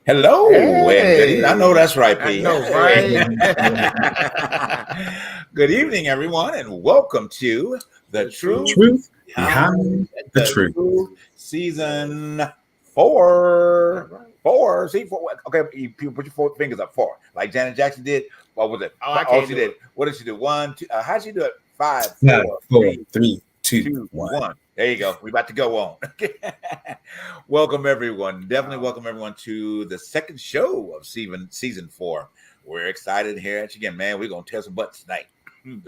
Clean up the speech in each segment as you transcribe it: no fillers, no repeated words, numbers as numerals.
Hello and good evening. I know that's right, I P. know, Hey. right? Good evening, everyone, and welcome to The The Truth truth Truth Behind behind the the truth. Truth, season All four. right. Four. See, four. Okay, you put your four fingers up. Four, like Janet Jackson did. What was it? Oh, I can't she do did. it. What did she do? One, two. How'd she do it? Five, 5, four, 4, three, 3, 2, two, 1. one. There you go. We're about to go on. Welcome everyone. Definitely Wow. welcome everyone to the second show of season 4. We're excited here at you again, man. We're gonna test some butts tonight. We're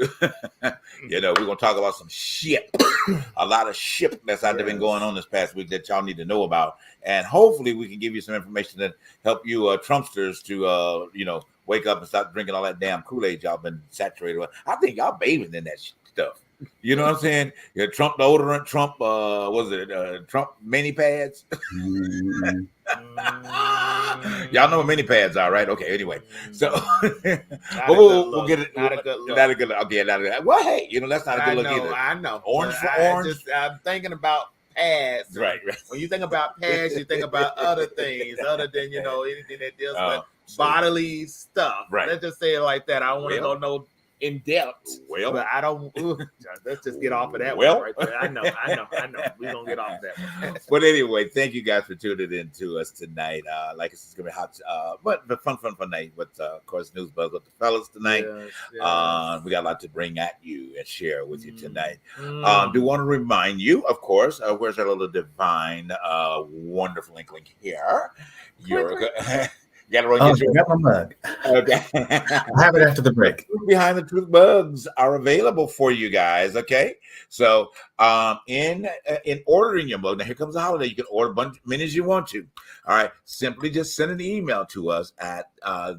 gonna talk about some shit. A lot of shit that's out there been going on this past week that y'all need to know about, and hopefully we can give you some information that help you Trumpsters to wake up and stop drinking all that damn Kool-Aid y'all been saturated with. I think y'all bathing in that stuff. You know what I'm saying? Yeah, Trump deodorant, Trump Trump mini pads. Mm, Y'all know what mini pads are, right? Okay, anyway. So we'll get it. Not a good look. Not a good look. Okay, not a good. Well, hey, that's not a good look either. I know. Orange But for orange. I'm thinking about pads. Right. When you think about pads, you think about other things other than anything that deals with So- bodily stuff. Right. Let's just say it like that. I don't want to Well- go no in depth. Well- but I don't. Let's just get off of that Well- one right there. I know. We're gonna get off that one. But anyway, thank you guys for tuning in to us tonight. Like it's gonna be hot, but the fun night with, of course, News Buzz with the fellas tonight. Yes. We got a lot to bring at you and share with you tonight. Mm. Do want to remind you, of course, where's our little divine, wonderful inkling here? You got to run Oh, your I got my mug. Okay. I'll have it after the break. Behind the Truth mugs are available for you guys. Okay, so in ordering your mug, now here comes the holiday. You can order many as you want to. All right, simply just send an email to us at at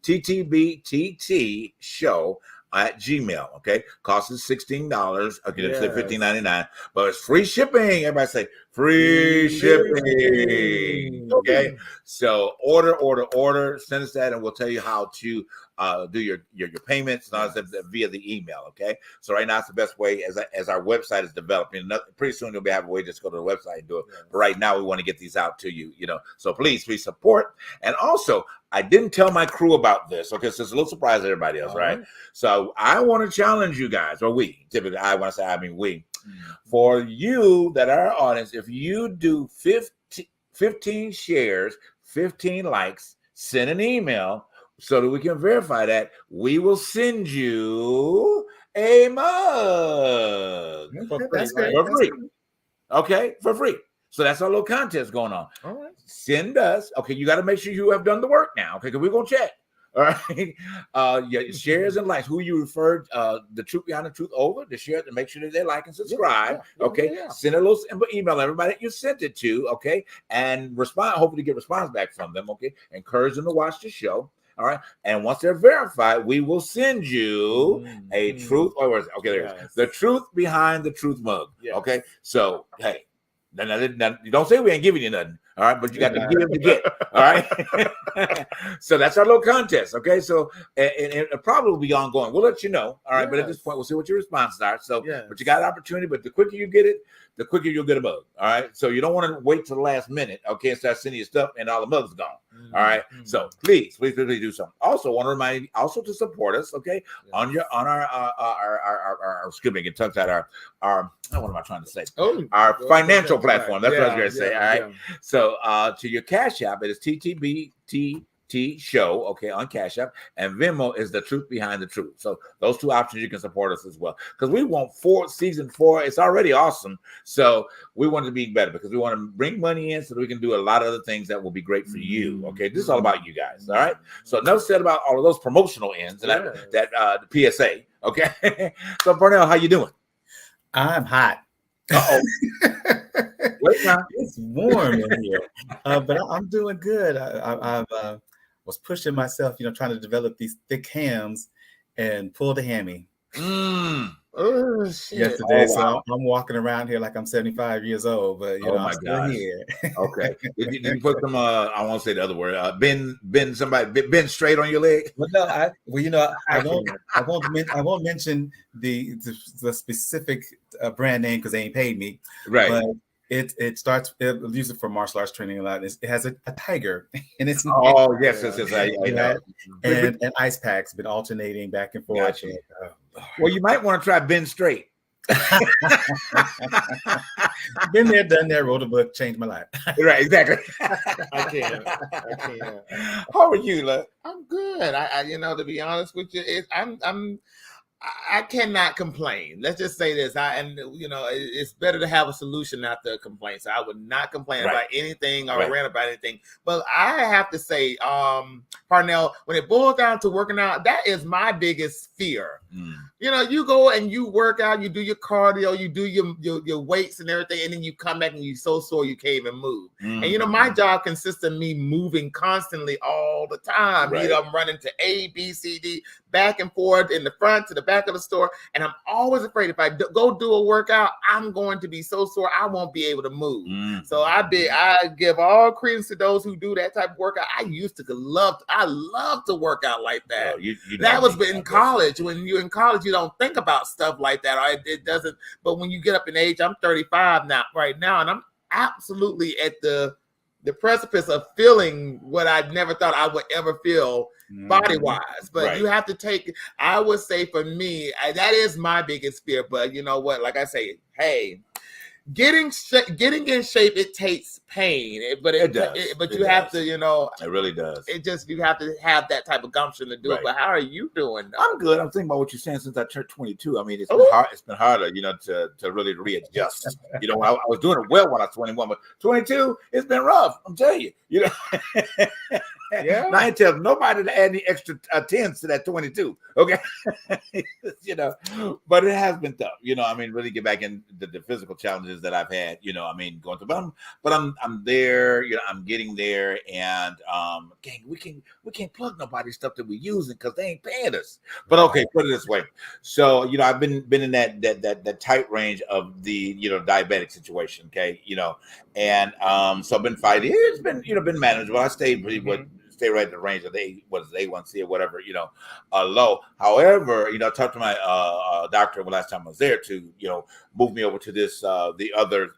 ttbttshow@gmail. Okay, cost is $16. Okay, yes. Say $15.99, but it's free shipping. Everybody say free shipping. Okay, so order. Send us that, and we'll tell you how to do your payments via the email. Okay, so right now it's the best way as our website is developing. Pretty soon you'll have a way to just go to the website and do it. Yes. But right now we want to get these out to you. So please support. And also, I didn't tell my crew about this. Okay, so it's a little surprise to everybody else, right? So I want to challenge you guys, or we typically. I want to say, I mean we. For you that are our audience, if you do 15 shares, 15 likes, send an email so that we can verify that, we will send you a mug for free. Okay, for free. So that's our little contest going on. All right. Send us. Okay, you got to make sure you have done the work now. Okay, because we're gonna check. All right. Your shares and likes. Who you referred the Truth Behind the Truth over to share to make sure that they like and subscribe. Okay. Send a little email everybody that you sent it to. Okay, and respond. Hopefully get response back from them. Okay. Encourage them to watch the show. All right. And once they're verified, we will send you a truth. The Truth Behind the Truth mug. Yes. Okay. So hey. Now, you don't say we ain't giving you nothing, all right? But you got to give to get, all right? So that's our little contest, okay? So and it probably will be ongoing. We'll let you know, all right? Yes. But at this point, we'll see what your responses are. So, but you got an opportunity. But the quicker you get it, the quicker you'll get a mug, all right? So you don't want to wait till the last minute, okay? And start sending your stuff, and all the mugs gone, all right? So please do something. Also, want to remind you also to support us, okay? On our excuse me, get tongue tied. Our what am I trying to say? Our financial platform. That's what I was going to say. All right. So to your Cash App, it is TTBTT Show, okay, on Cash App, and Venmo is the Truth Behind the Truth. So those two options you can support us as well, because we want season 4. It's already awesome. So we want to be better because we want to bring money in so that we can do a lot of other things that will be great for you. Okay, this is all about you guys. All right. So enough said about all of those promotional ends and that the PSA. Okay. So Burnell, how you doing? I'm hot. Wait now. It's warm in here, but I'm doing good. I was pushing myself, trying to develop these thick hams and pull the hammy. Yesterday, so I'm walking around here like I'm 75 years old, but I'm still here. Okay. Did you put them? I won't say the other word. Bend straight on your leg. Well, no, I won't mention the specific brand name because they ain't paid me. Right. But It starts. It use it for martial arts training a lot. It has a tiger in its Oh yes, I know. and ice packs been alternating back and forth. Gotcha. Well, you might want to try Ben Straight. Been there, done that. Wrote a book, changed my life. Right, exactly. I can't. How are you, Love? I'm good. I to be honest with you, I cannot complain. Let's just say this. It's better to have a solution not to complain. So I would not complain about anything or rant about anything. But I have to say, Parnell, when it boils down to working out, that is my biggest fear. You go and you work out, you do your cardio, you do your weights and everything, and then you come back and you're so sore you can't even move. And my job consists of me moving constantly all the time. Right. I'm running to A, B, C, D, back and forth in the front to the back of the store, and I'm always afraid if I go do a workout, I'm going to be so sore I won't be able to move. So I give all credence to those who do that type of workout. I love to work out like that. That was in college. When you're in college, you don't think about stuff like that. It doesn't. But when you get up in age, I'm 35 right now, and I'm absolutely at the precipice of feeling what I never thought I would ever feel body wise. But you have to take, I would say for me, that is my biggest fear. But you know what? Like I say, hey, getting in shape, it takes pain, but it does. You have to, it really does. You have to have that type of gumption to do it. But how are you doing? I'm good. I'm thinking about what you're saying since I turned 22. I mean, it's been hard. It's been harder, to really readjust. I was doing it well when I was 21, but 22, it's been rough. I'm telling you. Yeah. I ain't telling nobody to add any extra 10s to that 22. Okay. But it has been tough. Really get back into the physical challenges that I've had. Going through. But I'm there. I'm getting there, and we can't plug nobody's stuff that we're using because they ain't paying us. But okay, put it this way. So I've been in that tight range of the diabetic situation. Okay, and so I've been fighting. It's been been manageable. I stay pretty stay right in the range of the A1C or whatever, low. However, I talked to my doctor last time I was there to, move me over to this, the other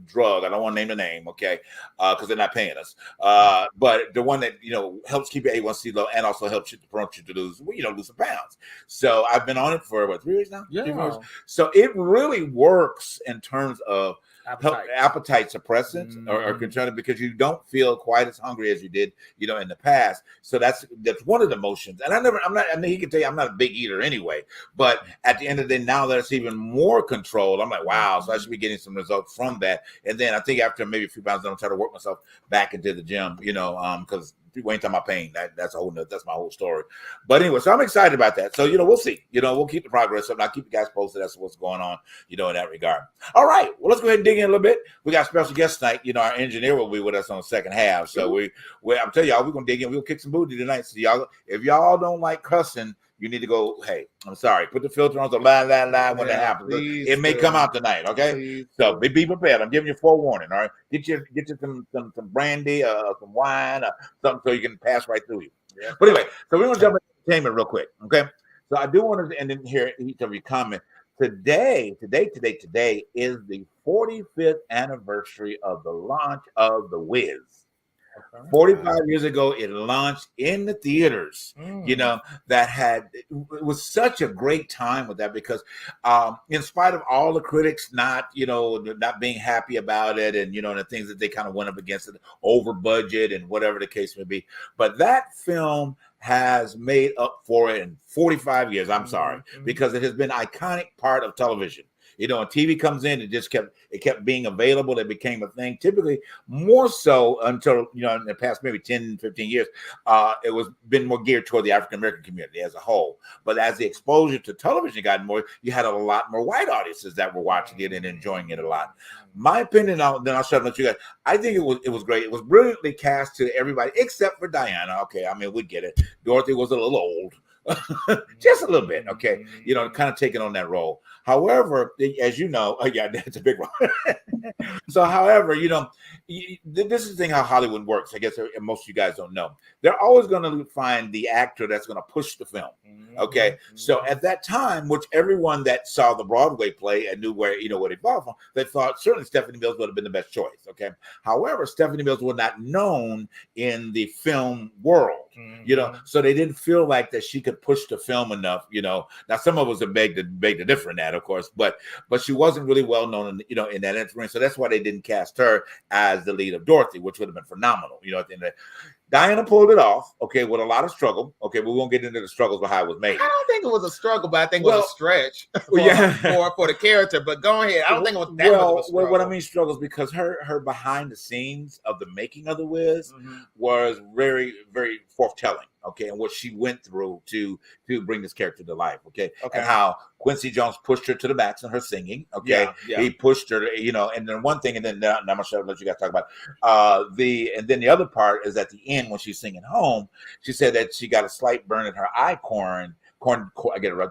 drug. I don't want to name the name, okay, because they're not paying us. But the one that, helps keep your A1C low and also helps you to promote you to lose some pounds. So I've been on it for 3 years now? Yeah. 3 years. So it really works in terms of appetite suppressant or controlling, because you don't feel quite as hungry as you did, in the past. So that's one of the motions. And he can tell you I'm not a big eater anyway, but at the end of the day, now that it's even more controlled, I'm like, wow, so I should be getting some results from that. And then I think after maybe a few pounds, I'm trying to work myself back into the gym, because people ain't talking about pain. That's my whole story. But anyway, so I'm excited about that. So, we'll see. We'll keep the progress up, and I'll keep you guys posted as to what's going on, in that regard. All right. Well, let's go ahead and dig in a little bit. We got a special guest tonight. Our engineer will be with us on the second half. So I'm telling y'all, we're gonna dig in. We'll kick some booty tonight. So y'all, if y'all don't like cussing, you need to go, hey, I'm sorry, put the filter on the line when that happens. It may come out tonight, okay? Please. So be prepared. I'm giving you forewarning, all right? Get you some brandy, some wine, something so you can pass right through you. Yeah. But anyway, so we're going to jump into entertainment real quick, okay? So I do want to end in here each of your comment. Today is the 45th anniversary of the launch of The Wiz. 45 years ago, it launched in the theaters. It was such a great time with that, because in spite of all the critics not being happy about it, and the things that they kind of went up against it, over budget and whatever the case may be, but that film has made up for it in 45 years. I'm sorry, because it has been an iconic part of television. When TV comes in, it kept being available. It became a thing, typically more so until, in the past maybe 10, 15 years, it was been more geared toward the African-American community as a whole. But as the exposure to television got more, you had a lot more white audiences that were watching it and enjoying it a lot. My opinion, then I'll shut up you guys. I think it was great. It was brilliantly cast to everybody except for Diana. Okay, I mean, we get it. Dorothy was a little old. just a little bit. Okay, you know, kind of taking on that role. However, as you know, yeah, that's a big one. So, however, you know, this is the thing how Hollywood works. I guess most of you guys don't know. They're always going to find the actor that's going to push the film. Okay, so at that time, which everyone that saw the Broadway play and knew where, you know, what it bought from, they thought certainly Stephanie Mills would have been the best choice. Okay, however, Stephanie Mills was not known in the film world. You know, so they didn't feel like that she could push the film enough. You know, now some of us have begged to differ in that, of course, but she wasn't really well known, in, you know, in that experience. So that's why they didn't cast her as the lead of Dorothy, which would have been phenomenal. You know, at the end of Diana pulled it off, okay, with a lot of struggle. Okay, we won't get into the struggles of how it was made. I don't think it was a struggle, but I think it was a stretch for the character. But go ahead. I don't think it was that much of a struggle. Well, what I mean struggles because her behind the scenes of the making of The Wiz was very, very forthtelling. Okay, and what she went through to bring this character to life. Okay, and how Quincy Jones pushed her to the max in her singing. Okay, he pushed her, you know. And then one thing, and then I'm gonna let you guys talk about and then the other part is at the end when she's singing Home, she said that she got a slight burn in her eye I get it right,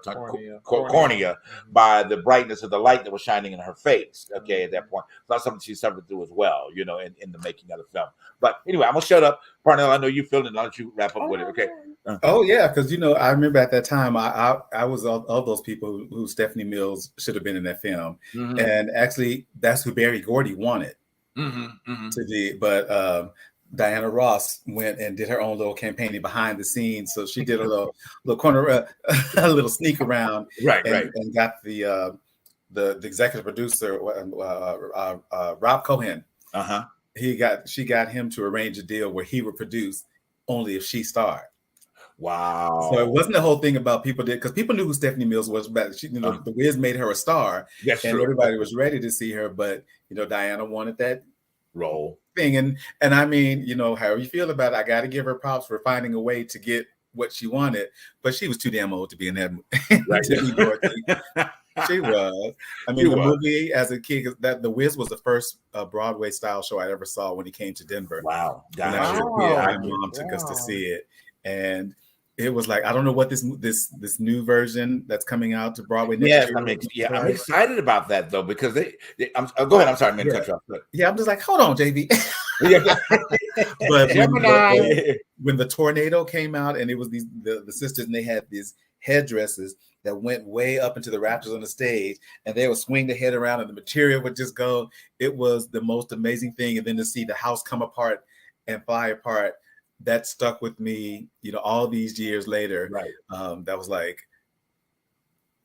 cornea by the brightness of the light that was shining in her face. Okay, at that point, so that's something she suffered through as well, you know, in the making of the film. But anyway, I'm gonna shut up. Parnell, I know you feel it. I'll let you wrap up with it. Okay. Oh yeah, because you know, I remember at that time I was of those people who Stephanie Mills should have been in that film, and actually that's who Berry Gordy wanted to be, but Diana Ross went and did her own little campaigning behind the scenes. So she did a little corner, a little sneak around, and got the executive producer, Rob Cohen. She got him to arrange a deal where he would produce only if she starred. Wow! So it wasn't the whole thing about people because people knew who Stephanie Mills was, but she, you know, The Wiz made her a star, and everybody was ready to see her. But you know, Diana wanted that role thing, and I mean, you know, however you feel about it, I got to give her props for finding a way to get what she wanted. But she was too damn old to be in that. She was. I mean, movie as a kid, that The Wiz was the first Broadway style show I ever saw when he came to Denver. Wow! My mom took us to see it, and it was like, I don't know what this new version that's coming out to Broadway next year. I'm excited about that though because go ahead. I'm sorry, man. Cut you off. Yeah, I'm just like, hold on, JB. But when the tornado came out and it was the sisters and they had these headdresses that went way up into the rafters on the stage and they would swing the head around and the material would just go. It was the most amazing thing. And then to see the house come apart and fly apart, that stuck with me, you know, all these years later. That was like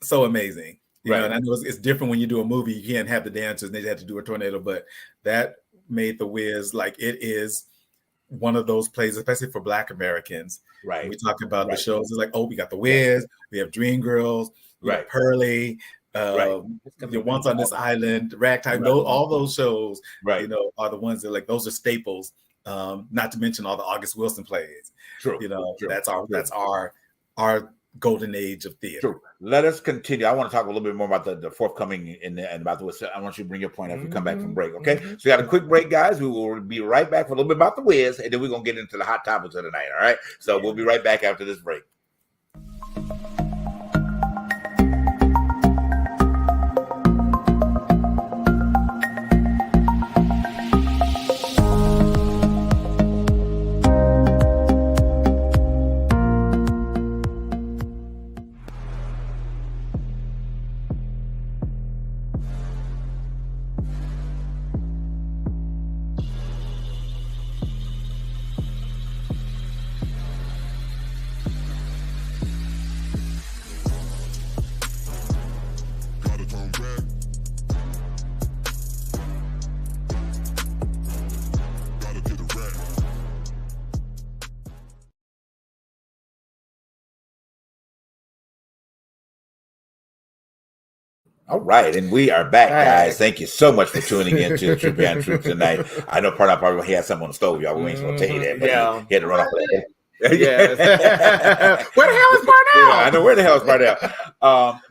so amazing. You know, and I know it's different when you do a movie, you can't have the dancers and they had to do a tornado, but that made The Wiz like it is one of those plays, especially for Black Americans. When we talk about the shows, it's like, oh, we got The Wiz, we have Dreamgirls, we have Pearly, Once on This Island, Ragtime, all those shows, you know, are the ones that like those are staples. Not to mention all the August Wilson plays. You know, that's our golden age of theater. Let us continue. I want to talk a little bit more about the forthcoming and about the Wiz. I want you to bring your point after we come back from break. Okay, so we got a quick break, guys. We will be right back for a little bit about the Wiz, and then we're gonna get into the hot topics of the night. All right, so we'll be right back after this break. All right, and we are back, guys. Thank you so much for tuning in to Truth Behind Truth tonight. I know Parnell probably had something on the stove, y'all. We ain't gonna tell you that, but he had to run off. Where the hell is Parnell? I know where the hell is Parnell.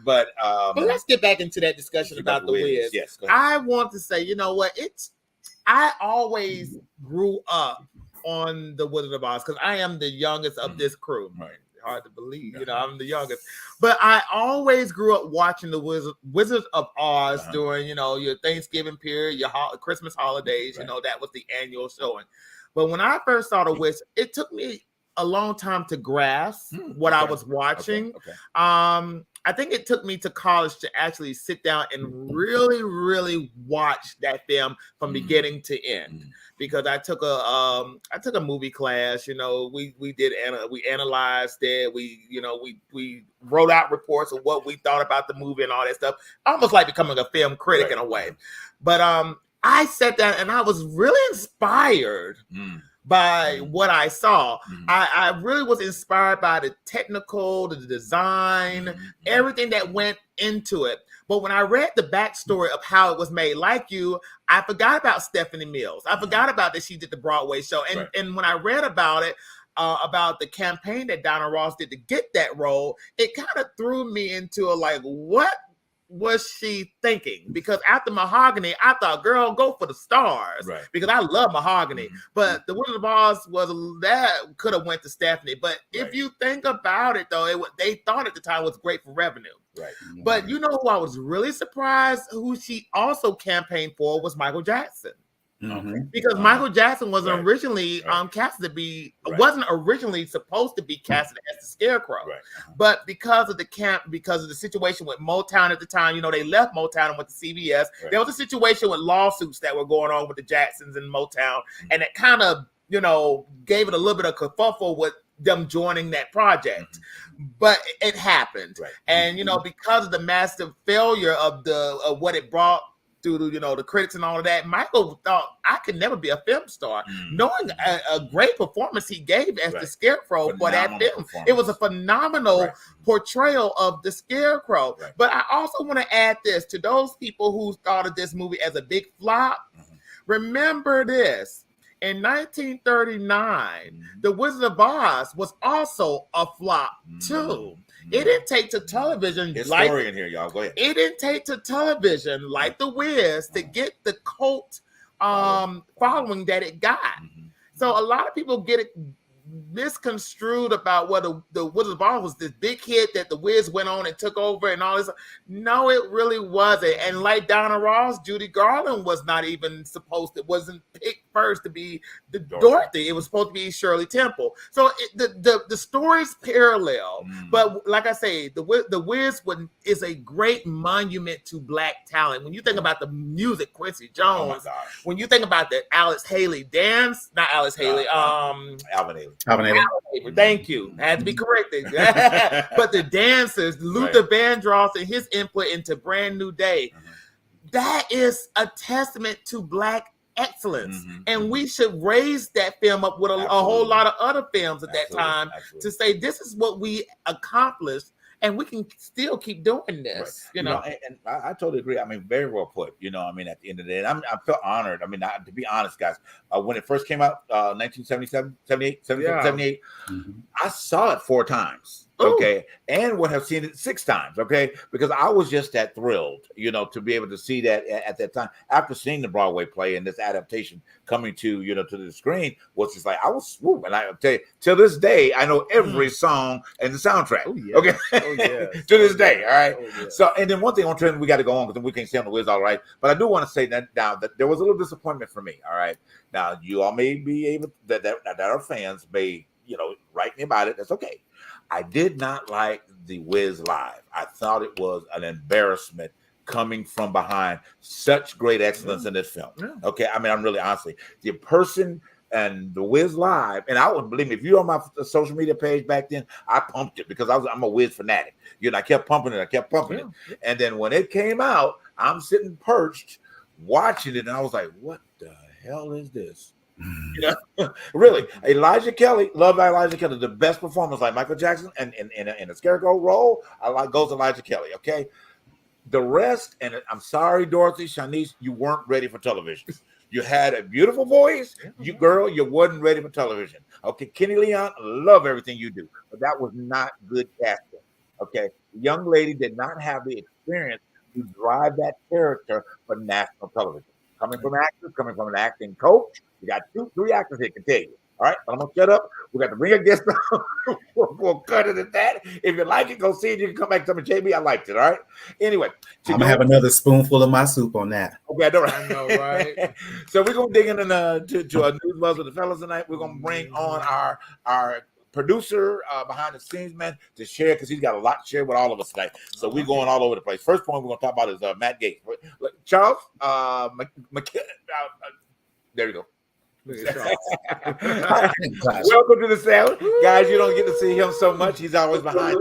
But let's get back into that discussion about the Wiz. Yes, I want to say, you know what? I always grew up on the Wizard of Oz because I am the youngest of this crew. Hard to believe, I'm the youngest. But I always grew up watching the Wizards of Oz during, your Thanksgiving period, your Christmas holidays. Right. That was the annual showing. But when I first saw the Wizards, it took me a long time to grasp what I was watching. Okay. I think it took me to college to actually sit down and really, really watch that film from beginning to end. Because I took a movie class. We analyzed it. We wrote out reports of what we thought about the movie and all that stuff. Almost like becoming a film critic in a way. But I sat down and I was really inspired by what I saw. I really was inspired by the technical, the design, everything that went into it. But when I read the backstory of how it was made, like you, I forgot about Stephanie Mills. I forgot about that she did the Broadway show. And when I read about it, about the campaign that Donna Ross did to get that role, it kind of threw me into what was she thinking? Because after Mahogany, I thought, girl, go for the stars. Right. Because I love Mahogany. But the Wizard of Oz could have went to Stephanie. But if you think about it, though, they thought at the time was great for revenue. Right. But who I was really surprised who she also campaigned for was Michael Jackson. Because Michael Jackson wasn't originally casted to be, wasn't originally supposed to be casted as the Scarecrow. But because of the situation with Motown at the time, they left Motown and went to CBS. There was a situation with lawsuits that were going on with the Jacksons and Motown, and it kind of, gave it a little bit of kerfuffle with them joining that project. But it happened. And, because of the massive failure of what it brought through the critics and all of that, Michael thought, I could never be a film star. Knowing a great performance he gave as the Scarecrow for that film. It was a phenomenal portrayal of the Scarecrow. But I also want to add this to those people who thought of this movie as a big flop. Remember this. In 1939, The Wizard of Oz was also a flop too. It didn't take to television historian here, y'all. Go ahead. It didn't take to television like The Wiz to get the cult following that it got. So a lot of people get it misconstrued about whether the Wizard of Oz was this big hit that the Wiz went on and took over and all this. No, it really wasn't. And like Donna Ross, Judy Garland wasn't picked first to be the Dorothy. It was supposed to be Shirley Temple. So the stories parallel. But like I say, the Wiz is a great monument to Black talent. When you think about the music, Quincy Jones. When you think about the Alvin Haley dance, not Alice Haley, Alvin Haley. Thank you. I had to be corrected. But the dancers, Luther Vandross and his input into Brand New Day, that is a testament to Black excellence. And we should raise that film up with a whole lot of other films at that time to say this is what we accomplished. And we can still keep doing this, and I totally agree. I mean, very well put. At the end of the day, and I feel honored. I mean, to be honest, guys, when it first came out, 1977, 78, I saw it 4 times. Okay, and would have seen it 6 times. Okay, because I was just that thrilled, to be able to see that at that time after seeing the Broadway play and this adaptation coming to to the screen was just like I was swooped. And I tell you, till this day, I know every song and the soundtrack. Okay, to this day. All right. So, and then one thing on trend, we got to go on because we can't stay on the Wiz. All right, but I do want to say that now that there was a little disappointment for me. All right, now you all may be able that our fans may write me about it. That's okay. I did not like the Wiz live. I thought it was an embarrassment coming from behind such great excellence in this film. Okay, I mean, I'm really honestly the person and the Wiz live, and I would believe me if you're on my social media page back then, I pumped it because I'm a Wiz fanatic. I kept pumping it, and then when it came out, I'm sitting perched watching it, and I was like, "What the hell is this?" Really, Elijah Kelly, love Elijah Kelly, the best performance like Michael Jackson and in a Scarecrow role. I like goes Elijah Kelly. Okay, the rest, and I'm sorry, Dorothy, Shanice, you weren't ready for television. You had a beautiful voice, you wasn't ready for television. Okay, Kenny Leon, love everything you do, but that was not good casting. Okay, the young lady did not have the experience to drive that character for national television. Coming from actors, coming from an acting coach. You got 2-3 actors here can tell you. All right, but I'm gonna shut up. We got to bring a guest on. We'll cut it at that. If you like it, go see it. You can come back to me, JB. I liked it. All right. Anyway, I'm gonna have another spoonful of my soup on that. Okay, I know, right? So we're gonna dig into to our news buzz with the fellas tonight. We're gonna bring on our producer behind the scenes, man, to share because he's got a lot to share with all of us tonight. So we're going all over the place. First point we're gonna talk about is Matt Gaetz. Charles, there you go. Welcome to the sound, guys. You don't get to see him so much. He's always behind.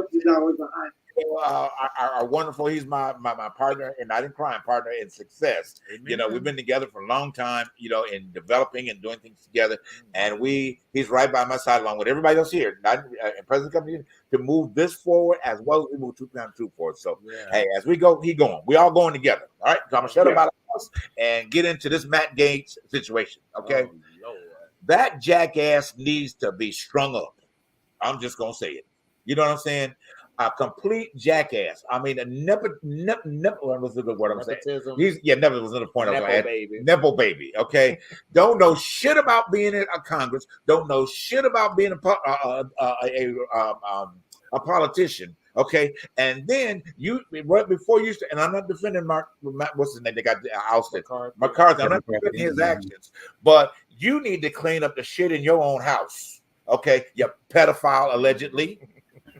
Our wonderful, he's my partner, and not in crime, partner in success. Amen. You know, we've been together for a long time, you know, in developing and doing things together. And he's right by my side, along with everybody else here, not in present company, to move this forward as well as we move Truth Beyond Truth forward. So, hey, as we go, he going. We all going together. All right, so I'm gonna shut up about us and get into this Matt Gaetz situation. Okay, that jackass needs to be strung up. I'm just gonna say it. You know what I'm saying? A complete jackass. I mean, what's the good word I'm saying? Never was another point I was going to add. Nepo baby. Okay, don't know shit about being in a Congress. Don't know shit about being a politician. Okay, and then right before you, and I'm not defending what's his name? They got ousted. McCarthy. I'm not defending his actions, but you need to clean up the shit in your own house. Okay, you pedophile allegedly.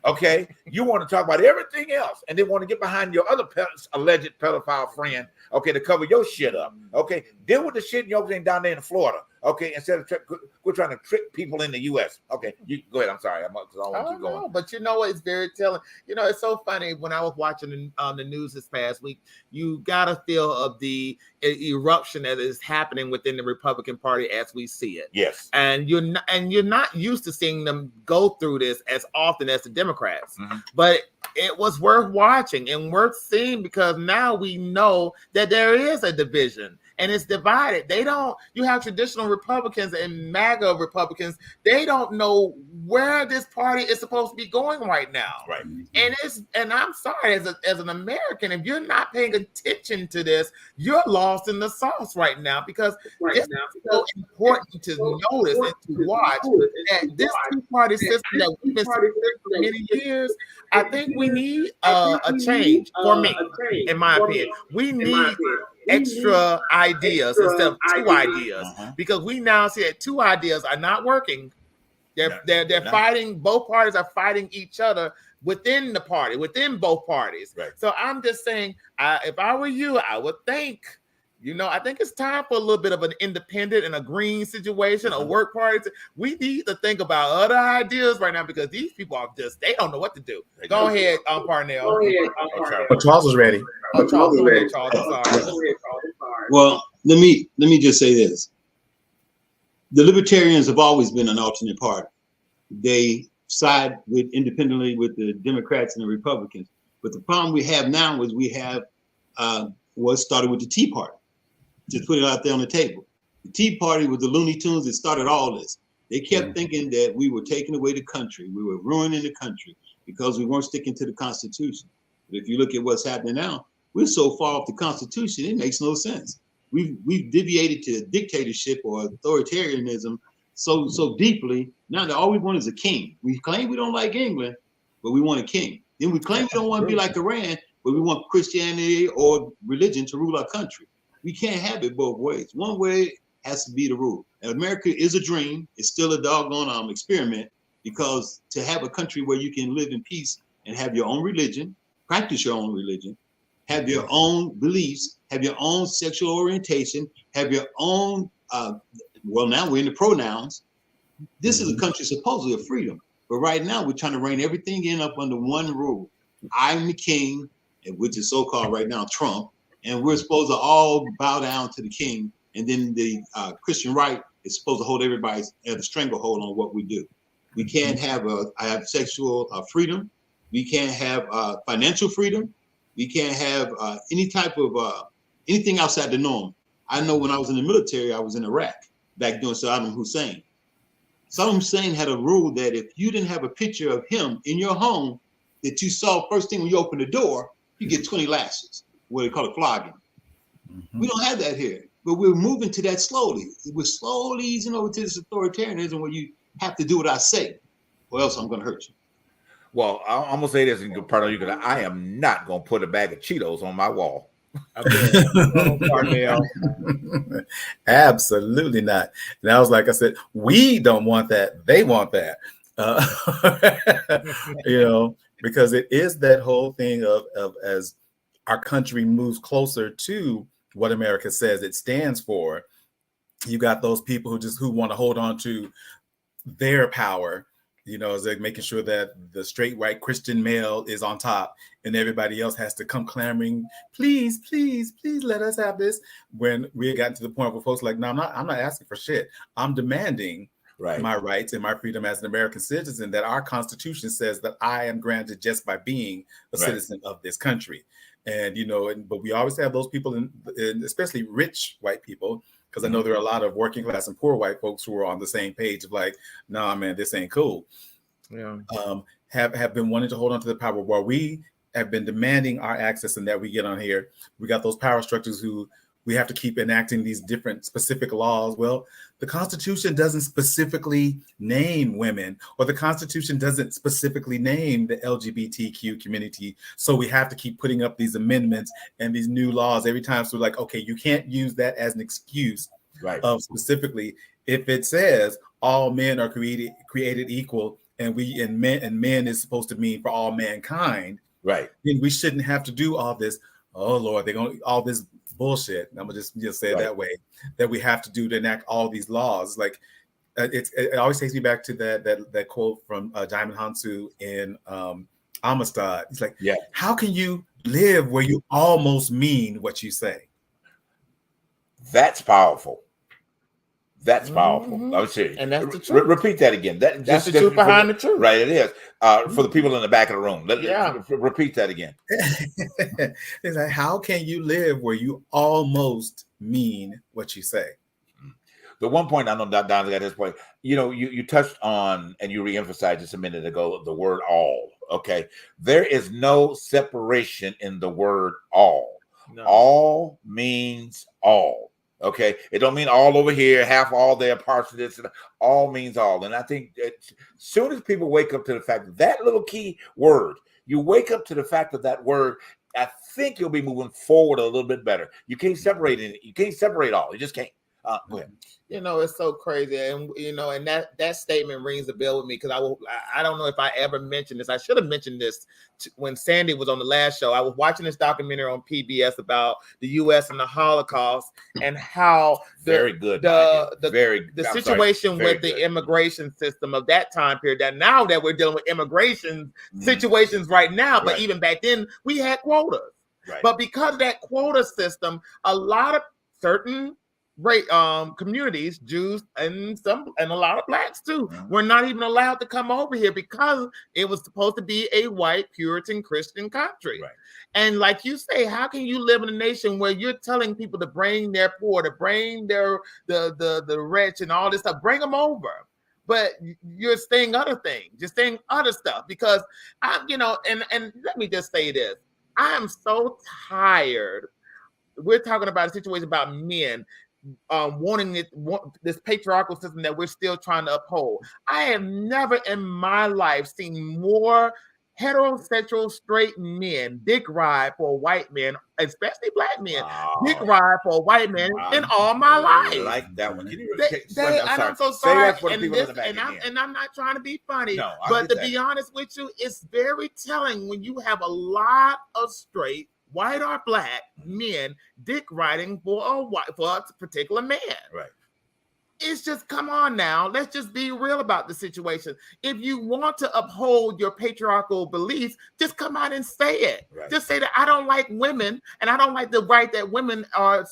Okay, you want to talk about everything else, and then want to get behind your other alleged pedophile friend. Okay, to cover your shit up. Okay, deal with the shit in your thing down there in Florida. Okay, instead of we're trying to trick people in the U.S. Okay, you go ahead. I'm sorry, I want to keep going. But you know what? It's very telling. You know, it's so funny when I was watching the news this past week. You got a feel of the eruption that is happening within the Republican Party as we see it. Yes, and you're not used to seeing them go through this as often as the Democrats, but it was worth watching and worth seeing because now we know that there is a division. And it's divided. You have traditional Republicans and MAGA Republicans. They don't know where this party is supposed to be going right now. Right. And I'm sorry, as an American, if you're not paying attention to this, you're lost in the sauce right now because it's so important to notice and to watch that this two-party system that we've been seeing for many years, I think we need a change for me, in my opinion. We need extra ideas instead of two ideas because we now see that two ideas are not working. They're fighting. Both parties are fighting each other within the party, within both parties. Right. So I'm just saying, if I were you, I would think. You know, I think it's time for a little bit of an independent and a green situation, a work party. We need to think about other ideas right now because these people are they don't know what to do. Go ahead, Parnell. Charles is ready. Charles is ready. Charles, I'm sorry. Well, let me just say this. The Libertarians have always been an alternate party. They side independently with the Democrats and the Republicans. But the problem we have now is we have what started with the Tea Party. Just put it out there on the table. The Tea Party was the Looney Tunes that started all this. They kept thinking that we were taking away the country. We were ruining the country because we weren't sticking to the Constitution. But if you look at what's happening now, we're so far off the Constitution, it makes no sense. We've deviated to dictatorship or authoritarianism so deeply. Now that all we want is a king. We claim we don't like England, but we want a king. Then we claim we don't want to be like Iran, but we want Christianity or religion to rule our country. We can't have it both ways. One way has to be the rule. And America is a dream. It's still a doggone experiment because to have a country where you can live in peace and have your own religion, practice your own religion, have your own beliefs, have your own sexual orientation, have your own, well, now we're in the pronouns. This is a country supposedly of freedom. But right now we're trying to rein everything in up under one rule. I'm the king, which is so-called right now Trump, and we're supposed to all bow down to the king. And then the Christian right is supposed to hold everybody at a stranglehold on what we do. We can't have sexual freedom. We can't have financial freedom. We can't have any type of anything outside the norm. I know when I was in the military, I was in Iraq back during Saddam Hussein. Saddam Hussein had a rule that if you didn't have a picture of him in your home that you saw first thing when you open the door, you get 20 lashes, what they call it flogging. We don't have that here, but we're moving to that slowly. We're slowly easing over to this authoritarianism where you have to do what I say, or else I'm going to hurt you. Well, I'm gonna say this, and part of you, because I am not gonna put a bag of Cheetos on my wall. Absolutely not. And I was like, I said, we don't want that. They want that. Because it is that whole thing of as our country moves closer to what America says it stands for, you got those people who want to hold on to their power. It's like making sure that the straight white Christian male is on top and everybody else has to come clamoring, please, please, please let us have this. When we had gotten to the point where folks like, no, I'm not asking for shit. I'm demanding my rights and my freedom as an American citizen that our Constitution says that I am granted just by being a citizen of this country. And, but we always have those people, in especially rich white people, because I know there are a lot of working class and poor white folks who are on the same page of like, nah, man, this ain't cool. Yeah. Have been wanting to hold on to the power while we have been demanding our access and that we get on here. We got those power structures who we have to keep enacting these different specific laws. Well, the Constitution doesn't specifically name women, or the Constitution doesn't specifically name the LGBTQ community. So we have to keep putting up these amendments and these new laws every time. So like, okay, you can't use that as an excuse of specifically if it says all men are created equal and men is supposed to mean for all mankind. Right. Then we shouldn't have to do all this. Oh Lord, they're going to all this bullshit. I'm gonna just say it that way, that we have to do to enact all these laws. Like it always takes me back to that quote from Diamond Hansu in Amistad. It's like, how can you live where you almost mean what you say? That's powerful. That's powerful. I would say, and that's the truth. Repeat that again. That's the truth behind the truth. Right, it is. For the people in the back of the room. Repeat that again. It's like, how can you live where you almost mean what you say? The one point I know Don got this point, you touched on and you reemphasized just a minute ago the word all. Okay. There is no separation in the word all. No. All means all. Okay, it don't mean all over here, half all there, parts of this. All means all, and I think that as soon as people wake up to the fact that little key word, you wake up to the fact of that word, I think you'll be moving forward a little bit better. You can't separate it. You can't separate all. You just can't. Go ahead. It's so crazy, and and that statement rings a bell with me because I don't know if I ever mentioned this. I should have mentioned this when Sandy was on the last show. I was watching this documentary on PBS about the U.S. and the Holocaust and how the situation with the immigration system of that time period. That now that we're dealing with immigration situations right now, but even back then we had quotas. Right. But because of that quota system, a lot of certain communities, Jews and a lot of blacks too, were not even allowed to come over here because it was supposed to be a white Puritan Christian country. Right. And like you say, how can you live in a nation where you're telling people to bring their poor, to bring their the rich and all this stuff, bring them over, but you're saying other things, you're saying other stuff because and let me just say this, I am so tired. We're talking about a situation about men wanting this patriarchal system that we're still trying to uphold. I have never in my life seen more heterosexual straight men dick ride for white men, especially black men, dick ride for a white man in all my life. I like that one. I'm so sorry. And I'm not trying to be funny, but to be honest with you, it's very telling when you have a lot of straight white or black men dick riding for a particular man. Right. It's just, come on now. Let's just be real about the situation. If you want to uphold your patriarchal beliefs, just come out and say it. Right. Just say that I don't like women and I don't like the right that women are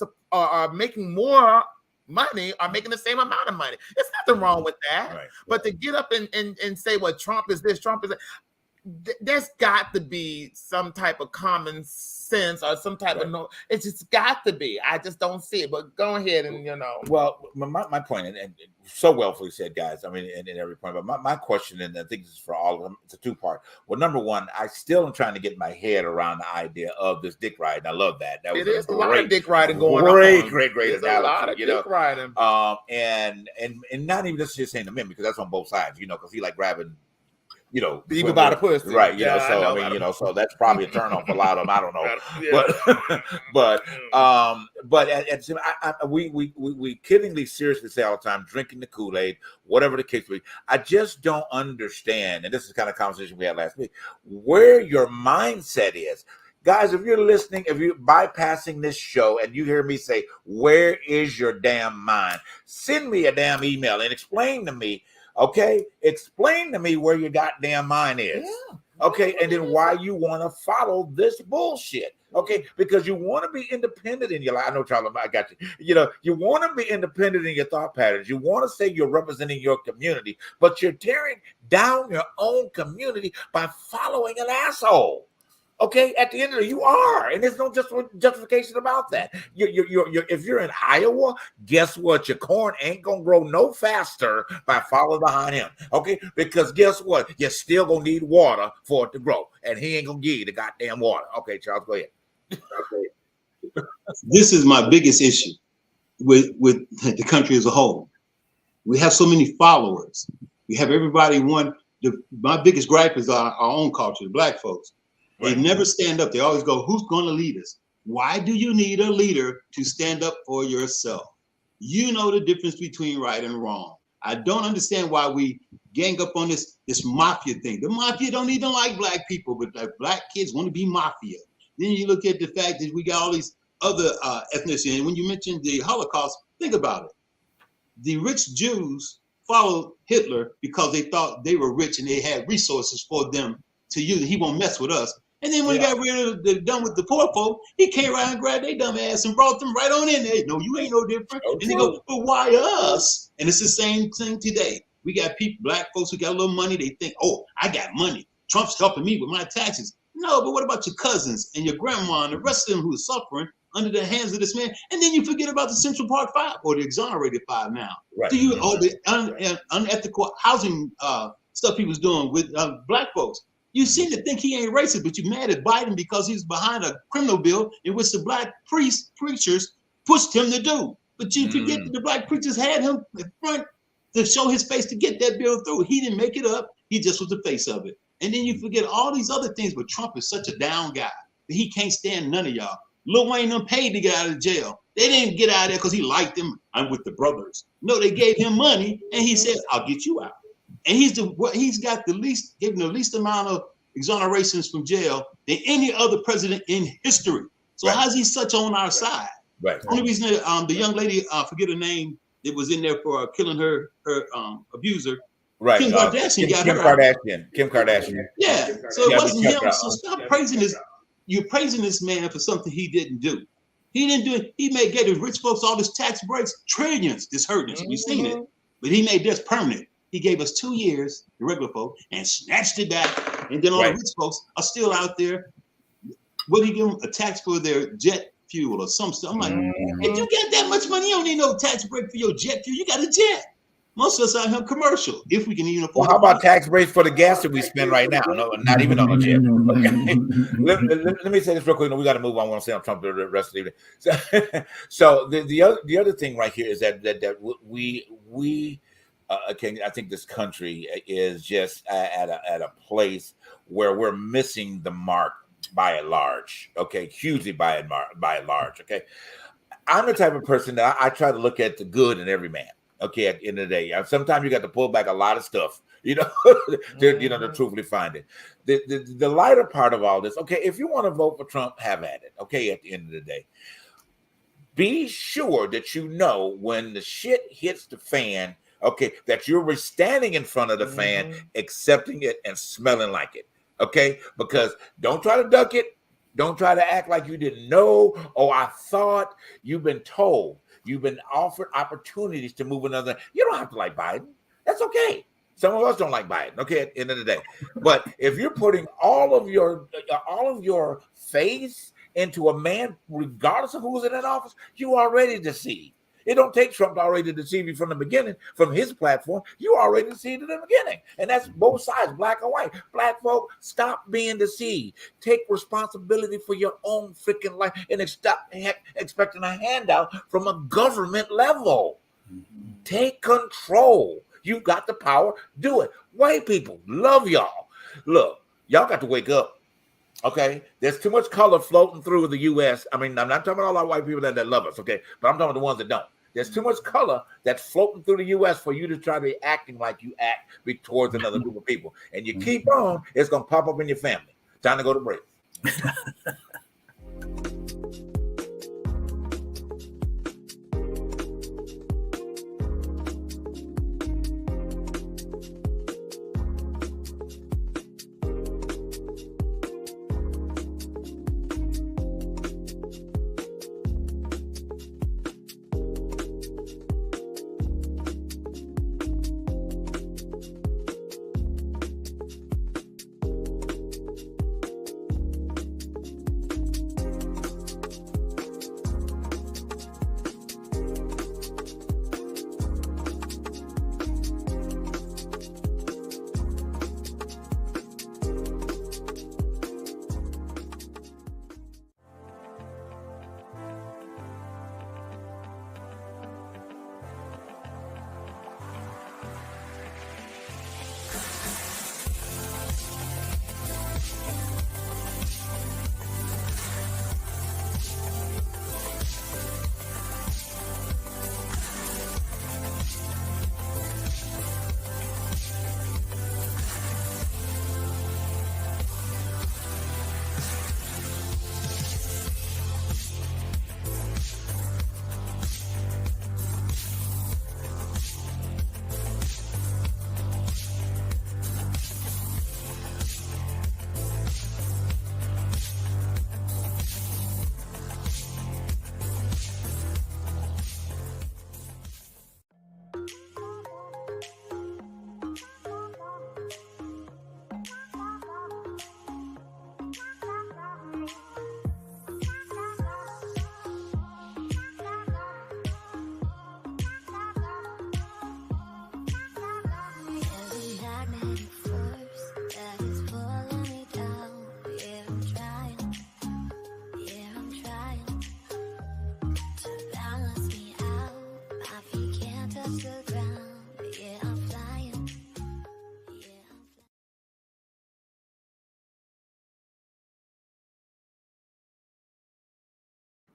making more money or making the same amount of money. There's nothing wrong with that. Right. But to get up and say, well, Trump is this, Trump is that. there's got to be some type of common sense or some type of no. It's just got to be. I just don't see it. But go ahead and Well, my point, and so wellfully said, guys. I mean, in every point. But my question, and I think this is for all of them. It's a two-part. Well, number one, I still am trying to get my head around the idea of this dick riding. I love that. That was a lot of dick riding going on. Great There's analogy. A lot of dick riding. And not even just saying the men, because that's on both sides. Because he like grabbing. Even by the pussy, right? So that's probably a turn on for a lot of them. I don't know, but we kiddingly seriously say all the time, drinking the Kool-Aid, whatever the case may be. I just don't understand, and this is the kind of conversation we had last week, where your mindset is. Guys, if you're listening, if you're bypassing this show and you hear me say, where is your damn mind? Send me a damn email and explain to me. Okay, explain to me where your goddamn mind is. Yeah. Okay, and then why you want to follow this bullshit. Okay, because you want to be independent in your life. I know, Charlie, I got you. You want to be independent in your thought patterns. You want to say you're representing your community, but you're tearing down your own community by following an asshole. Okay, at the end of it, you are, and there's no justification about that. If you're in Iowa, guess what? Your corn ain't gonna grow no faster by following behind him. Okay, because guess what? You're still gonna need water for it to grow, and he ain't gonna give you the goddamn water. Okay, Charles, go ahead. Okay. This is my biggest issue with the country as a whole. We have so many followers. We have everybody my biggest gripe is our own culture, the black folks. They never stand up. They always go, who's going to lead us? Why do you need a leader to stand up for yourself? You know the difference between right and wrong. I don't understand why we gang up on this mafia thing. The mafia don't even like black people, but the black kids want to be mafia. Then you look at the fact that we got all these other ethnicities. And when you mentioned the Holocaust, think about it. The rich Jews followed Hitler because they thought they were rich and they had resources for them to use. He won't mess with us. And then when he got done with the poor folk, he came around and grabbed their dumb ass and brought them right on in there. No, you ain't no different. And they go, but why us? And it's the same thing today. We got people, black folks who got a little money. They think, oh, I got money. Trump's helping me with my taxes. No, but what about your cousins and your grandma and the rest of them who are suffering under the hands of this man? And then you forget about the Central Park 5 or the exonerated 5 now. Right. The unethical housing stuff he was doing with black folks. You seem to think he ain't racist, but you're mad at Biden because he's behind a criminal bill in which the black preachers pushed him to do. But you forget that the black preachers had him in front to show his face to get that bill through. He didn't make it up. He just was the face of it. And then you forget all these other things, but Trump is such a down guy that he can't stand none of y'all. Lil Wayne them paid to get out of jail. They didn't get out of there because he liked them. I'm with the brothers. No, they gave him money and he said, I'll get you out. And he's got the least amount of exonerations from jail than any other president in history. So how's he such on our side? Right. Only reason that the young lady, forget her name, that was in there for killing her abuser. Right. Kim Kardashian Kim Kardashian. Yeah. So it wasn't him. So stop praising this. You're praising this man for something he didn't do. He didn't do it. He gave the rich folks all this tax breaks, trillions. This hurt us. We've seen it. But he made this permanent. He gave us 2 years, the regular folk, and snatched it back. And then all the rich folks are still out there. What do you give them? A tax for their jet fuel or some stuff. I'm like, if you get that much money, you don't need no tax break for your jet fuel. You got a jet. Most of us out here commercial, if we can even afford. Well, how about tax breaks for the gas that we spend right now? No, not even on a jet. Okay. let me say this real quick. No, we got to move on. I want to say on Trump the rest of the evening. So the other thing right here is that we I think this country is just at a place where we're missing the mark by and large. Okay, hugely by and large. Okay, I'm the type of person that I try to look at the good in every man. Okay, at the end of the day, sometimes you got to pull back a lot of stuff, to truthfully find it. The lighter part of all this. Okay, if you want to vote for Trump, have at it. Okay, at the end of the day, be sure that you know when the shit hits the fan. Okay, that you're standing in front of the fan, accepting it and smelling like it. Okay, because don't try to duck it. Don't try to act like you didn't know. Oh, I thought. You've been told. You've been offered opportunities to move another. You don't have to like Biden. That's okay. Some of us don't like Biden. Okay, at the end of the day, but if you're putting all of your faith into a man, regardless of who's in that office, you already deceived. It don't take Trump to already deceive you from the beginning, from his platform. You already deceived in the beginning. And that's both sides, black and white. Black folk, stop being deceived. Take responsibility for your own freaking life and stop expecting a handout from a government level. Take control. You've got the power. Do it. White people, love y'all. Look, y'all got to wake up. Okay, there's too much color floating through the U.S. I mean, I'm not talking about all our white people that love us, okay? But I'm talking about the ones that don't. There's too much color that's floating through the U.S. for you to try to be acting like you act towards another group of people. And you keep on, it's going to pop up in your family. Time to go to break.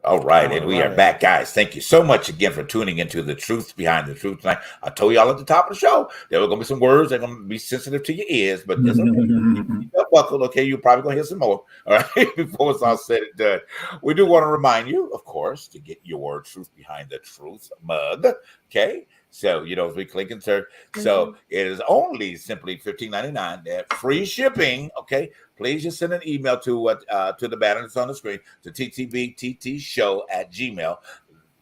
All right, and we are back, guys. Thank you so much again for tuning into the Truth Behind the Truth tonight. I told y'all at the top of the show there were going to be some words that are going to be sensitive to your ears, but this buckled, okay? You're probably going to hear some more, all right, before it's all said and done. We do want to remind you, of course, to get your Truth Behind the Truth mug, okay? So, as we click and search. So it is only simply $15.99. Free shipping, okay? Please just send an email to the banner that's on the screen, to ttbttshow@gmail.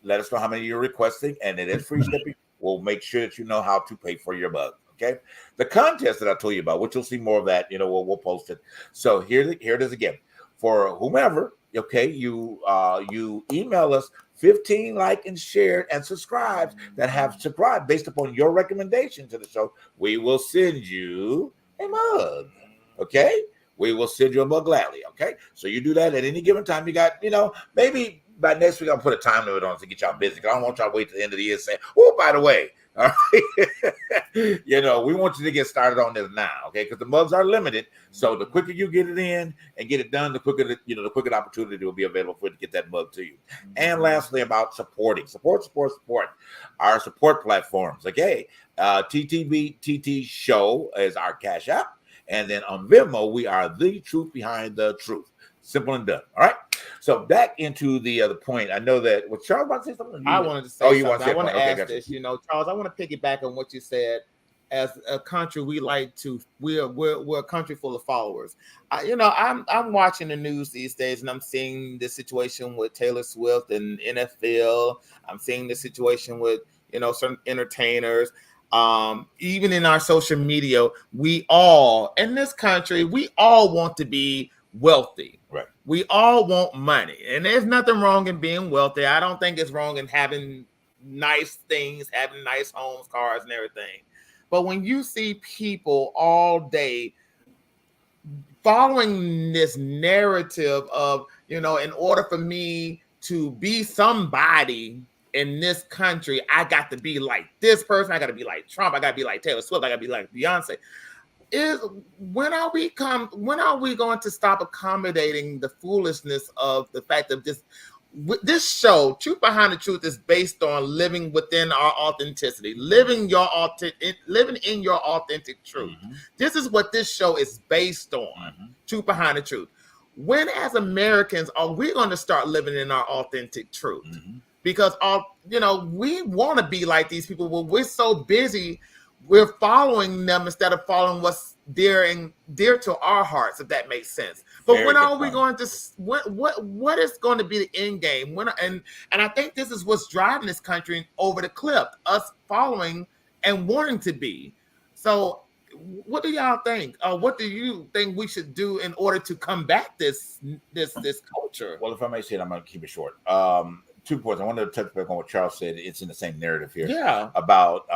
Let us know how many you're requesting, and it is free shipping. We'll make sure that you know how to pay for your mug, okay? The contest that I told you about, which you'll see more of that, we'll post it. So here it is again. For whomever, okay, you email us 15 like and shared and subscribes that have subscribed based upon your recommendation to the show. We will send you a mug, okay? We will send you a mug gladly, okay? So you do that at any given time. You got, maybe by next week I'll put a time limit on it to get y'all busy. I don't want y'all to wait till the end of the year and say, oh, by the way, all right, we want you to get started on this now, okay? Because the mugs are limited. So the quicker you get it in and get it done, the quicker the quicker opportunity will be available for you to get that mug to you. And lastly, about support our support platforms, okay? TTB Show is our Cash App, and then on Venmo we are the Truth Behind the Truth. Simple and done. All right. So back into the other point. I know that Charles want to say something. I wanted to say something. I want to ask this. Charles, I want to piggyback on what you said. As a country, we're a country full of followers. I'm watching the news these days, and I'm seeing the situation with Taylor Swift and NFL. I'm seeing the situation with certain entertainers. even in our social media, we all in this country, we all want to be wealthy. Right. We all want money, and there's nothing wrong in being wealthy. I don't think it's wrong in having nice things, having nice homes, cars, and everything. But when you see people all day following this narrative of, in order for me to be somebody in this country, I got to be like this person, I got to be like Trump, I got to be like Taylor Swift, I got to be like Beyonce. When are we going to stop accommodating the foolishness of the fact that this show, Truth Behind the Truth, is based on living within our authenticity, living in your authentic truth. Mm-hmm. This is what this show is based on. Mm-hmm. Truth Behind the Truth. When, as Americans, are we going to start living in our authentic truth? Mm-hmm. Because we want to be like these people, but we're so busy, we're following them instead of following what's dear to our hearts, if that makes sense. But Very when are we point. going to what is going to be the end game? And I think this is what's driving this country over the cliff, us following and wanting to be. So what do y'all think? What do you think we should do in order to combat this culture? Well, if I may say it, I'm going to keep it short. 2 points. I wanted to touch back on what Charles said. It's in the same narrative here. Yeah. About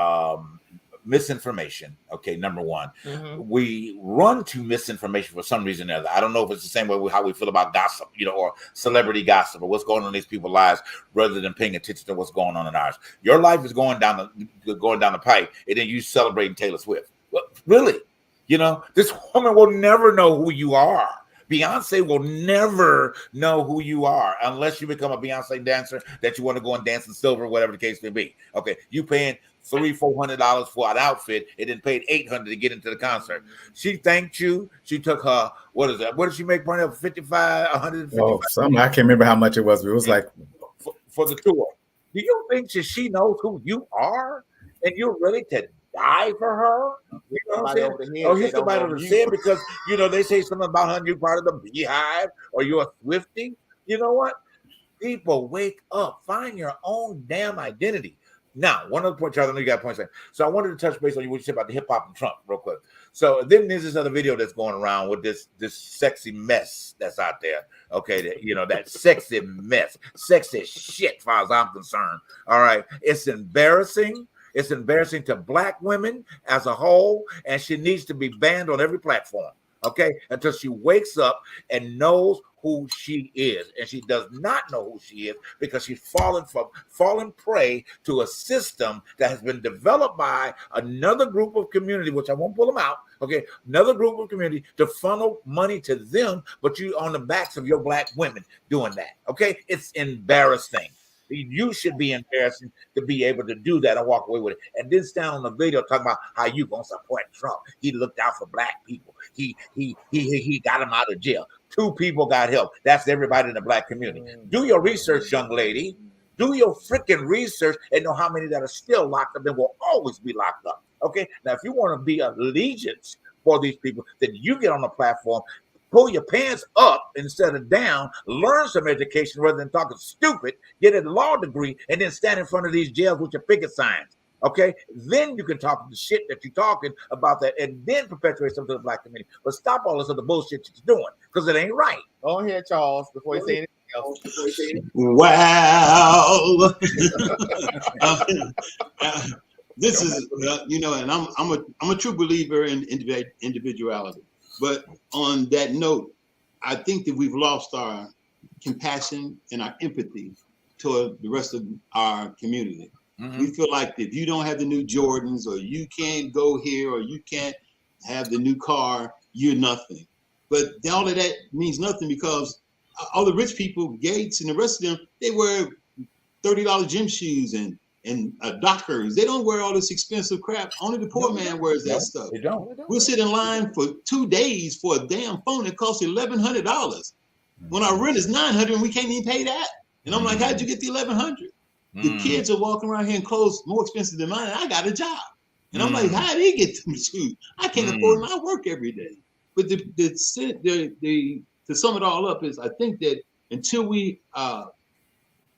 misinformation. Okay, number one. Mm-hmm. We run to misinformation for some reason or other. I don't know if it's the same way how we feel about gossip, or celebrity gossip, or what's going on in these people's lives, rather than paying attention to what's going on in ours. Your life is going down the pipe, and then you celebrating Taylor Swift. Well, really? This woman will never know who you are. Beyonce will never know who you are unless you become a Beyonce dancer that you want to go and dance in silver, whatever the case may be. Okay, you paying $300-400 for an outfit, and then paid $800 to get into the concert. She thanked you. She took her, what is that? What did she make money of? 55, 155? Oh, something. I can't remember how much it was, but it was like for the tour. Do you think that she knows who you are, and you're ready to die for her? You know what I'm saying? Hit somebody over the head because they say something about her, you're part of the Beehive, or you're a Swiftie. You know what? People, wake up, find your own damn identity. Now, one other point, Charles, I know you got points there. So I wanted to touch base on what you said about the hip hop and Trump real quick. So then there's this other video that's going around with this sexy mess that's out there. Okay, that sexy mess, sexy shit, as far as I'm concerned. All right, it's embarrassing. It's embarrassing to Black women as a whole, and she needs to be banned on every platform. Okay, until she wakes up and knows who she is, and she does not know who she is because she's fallen prey to a system that has been developed by another group of community, which I won't pull them out. Okay, another group of community to funnel money to them, but you on the backs of your Black women doing that. Okay, it's embarrassing. You should be embarrassing to be able to do that and walk away with it. And then stand on the video talking about how you gonna support Trump. He looked out for Black people. He got him out of jail. 2 people got help. That's everybody in the Black community. Do your research, young lady. Do your freaking research and know how many that are still locked up and will always be locked up. Okay. Now, if you want to be allegiance for these people, then you get on the platform. Pull your pants up instead of down, learn some education rather than talking stupid, get a law degree, and then stand in front of these jails with your picket signs. Okay, then you can talk the shit that you're talking about that, and then perpetuate something to the Black community. But stop all this other bullshit that you're doing because it ain't right. Go ahead, Charles, before you say anything else. Wow. This is, and I'm a true believer in individuality. But on that note, I think that we've lost our compassion and our empathy toward the rest of our community. Mm-hmm. We feel like if you don't have the new Jordans, or you can't go here, or you can't have the new car, you're nothing. But all of that means nothing because all the rich people, Gates and the rest of them, they wear $30 gym shoes and Dockers. They don't wear all this expensive crap. Only the poor man wears that stuff. They don't. We'll sit in line for 2 days for a damn phone that costs $1,100. When our rent is $900 and we can't even pay that. And I'm like, how'd you get the $1,100? The kids are walking around here in clothes more expensive than mine. And I got a job. And I'm like, how did he get them shoes? I can't afford my work every day. But to sum it all up is I think that until we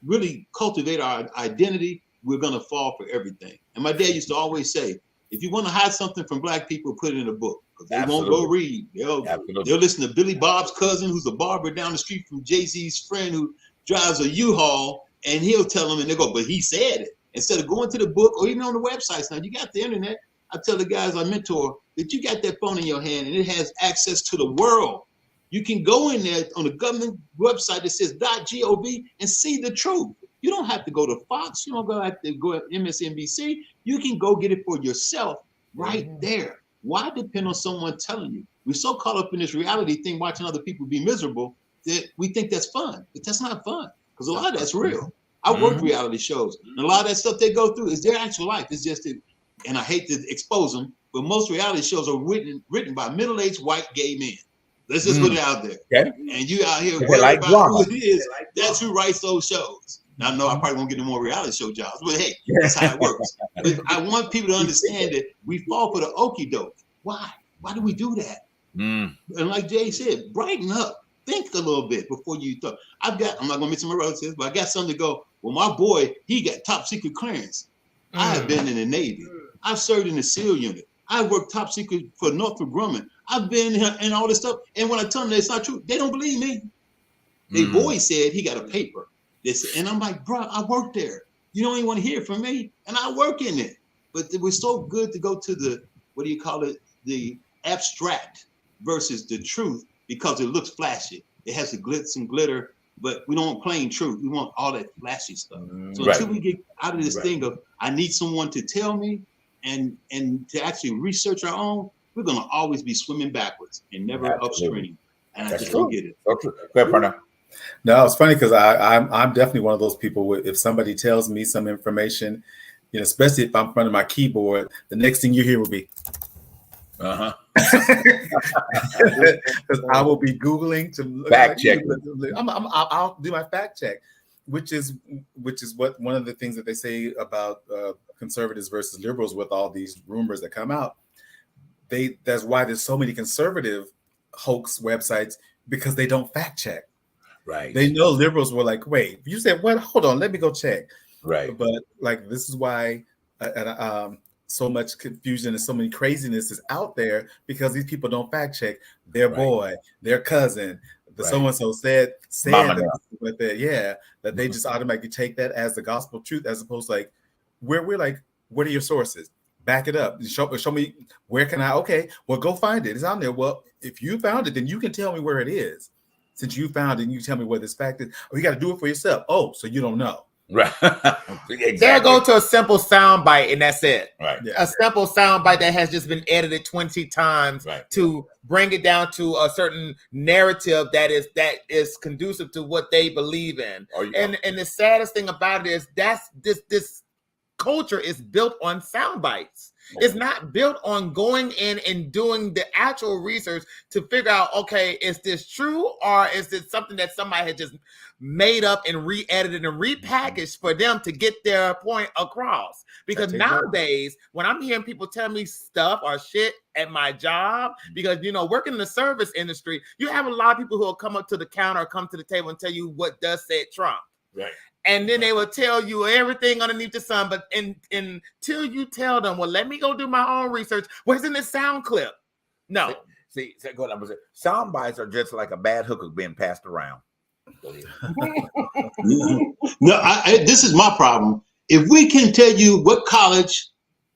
really cultivate our identity, we're going to fall for everything. And my dad used to always say, If you want to hide something from black people, put it in a book. They Absolutely. won't go read. They'll listen to Billy Bob's cousin, who's a barber down the street from Jay-Z's friend who drives a U-Haul, and he'll tell them, and they go, but he said it. Instead of going to the book or even on the websites. Now, you got the internet. I tell the guys I mentor that you got that phone in your hand, and it has access to the world. You can go in there on the government website that says .gov and see the truth. You don't have to go to Fox. You don't have to go to MSNBC. You can go get it for yourself right there. Why depend on someone telling you? We're so caught up in this reality thing, watching other people be miserable, that we think that's fun. But that's not fun, because a lot of that's real. I work reality shows, and a lot of that stuff they go through is their actual life. It's just, and I hate to expose them, but most reality shows are written by middle-aged white gay men. Let's just put it out there. Okay. And you out here worried like about who it is. That's who writes those shows. Now, I know I probably won't get no more reality show jobs, but hey, that's how it works. But I want people to understand that we fall for the okie doke. Why? Why do we do that? And like Jay said, brighten up. Think a little bit before you thought. I'm not going to mention my relatives, but I got something to go. Well, my boy, he got top secret clearance. I have been in the Navy. I've served in the SEAL unit. I worked top secret for Northrop Grumman. I've been in all this stuff. And when I tell them that it's not true, they don't believe me. The boy said he got a paper. And I'm like, bro, I work there. You don't even want to hear from me. And I work in it. But it was so good to go to the, what do you call it? The abstract versus the truth, because it looks flashy. It has the glitz and glitter, but we don't want plain truth. We want all that flashy stuff. So until we get out of this thing of, I need someone to tell me and to actually research our own, we're going to always be swimming backwards and never upstream. And I just don't get it. Okay. Go ahead, partner. No, it's funny because I'm definitely one of those people. If somebody tells me some information, you know, especially if I'm in front of my keyboard, the next thing you hear will be, because I will be Googling to fact check. I'll do my fact check, which is what one of the things that they say about conservatives versus liberals with all these rumors that come out. That's why there's so many conservative hoax websites, because they don't fact check. Right. They know liberals were like, wait, you said what? Hold on, let me go check. Right. But like, this is why so much confusion and so many craziness is out there, because these people don't fact check their boy, their cousin, the so-and-so said that they just automatically take that as the gospel truth, as opposed to like, we're like, what are your sources? Back it up. Show me, where can I? Okay, well, go find it. It's on there. Well, if you found it, then you can tell me where it is. Since you found it, and you tell me where this fact is. Oh, you got to do it for yourself. Oh, so you don't know. Right. Exactly. They'll go to a simple sound bite and that's it. Right. A simple sound bite that has just been edited 20 times to bring it down to a certain narrative that is conducive to what they believe in. And the saddest thing about it is this culture is built on sound bites. It's not built on going in and doing the actual research to figure out, okay, is this true, or is it something that somebody had just made up and re-edited and repackaged for them to get their point across? Because nowadays, when I'm hearing people tell me stuff or shit at my job, because, you know, working in the service industry, you have a lot of people who will come up to the counter or come to the table and tell you what does say Trump. Right. And then they will tell you everything underneath the sun. But until you tell them, well, let me go do my own research. What's in this sound clip? No. See, go ahead. Sound bites are just like a bad hookah being passed around. No, this is my problem. If we can tell you what college,